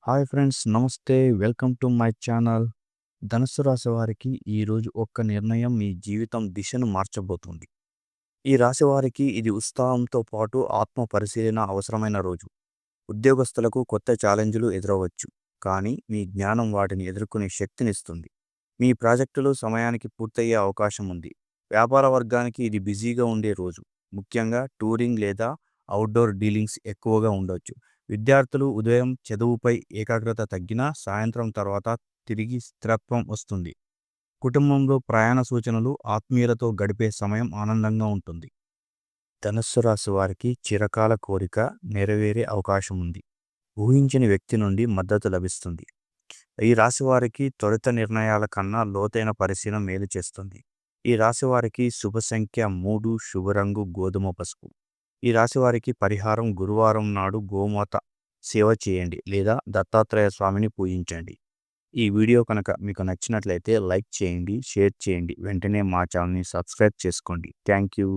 Hi friends, నమస్తే. Welcome to my channel. ధనుస్సు రాశి వారికి ఈరోజు ఒక్క నిర్ణయం మీ జీవితం దిశను మార్చబోతుంది. ఈ రాశి వారికి ఇది ఉత్సాహంతో పాటు ఆత్మ పరిశీలన అవసరమైన రోజు. ఉద్యోగస్తులకు కొత్త ఛాలెంజ్లు ఎదురవచ్చు, కానీ మీ జ్ఞానం వాటిని ఎదుర్కొనే శక్తినిస్తుంది. మీ ప్రాజెక్టులు సమయానికి పూర్తయ్యే అవకాశం ఉంది. వ్యాపార వర్గానికి ఇది బిజీగా ఉండే రోజు. ముఖ్యంగా టూరింగ్ లేదా అవుట్డోర్ డీలింగ్స్ ఎక్కువగా ఉండొచ్చు. విద్యార్థులు ఉదయం చదువుపై ఏకాగ్రత తగ్గినా సాయంత్రం తర్వాత తిరిగి స్థిరత్వం వస్తుంది. కుటుంబంలో ప్రయాణ సూచనలు, ఆత్మీయులతో గడిపే సమయం ఆనందంగా ఉంటుంది. ధనుస్సు రాశి వారికి చిరకాల కోరిక నెరవేరే అవకాశం ఉంది. ఊహించని వ్యక్తి నుండి మద్దతు లభిస్తుంది. ఈ రాశి వారికి త్వరిత నిర్ణయాల కన్నా లోతైన పరిశీలన మేలు చేస్తుంది. ఈ రాశి వారికి శుభ సంఖ్య 3, శుభరంగు గోధుమ పసుపు. ఈ రాశి వారికి పరిహారం: గురువారం నాడు గోమాత సేవ చేయండి లేదా దత్తాత్రేయ స్వామిని పూజించండి. ఈ వీడియో కనుక మీకు నచ్చినట్లయితే లైక్ చేయండి, షేర్ చేయండి. వెంటనే మా ఛానల్ని సబ్స్క్రైబ్ చేసుకోండి. Thank you.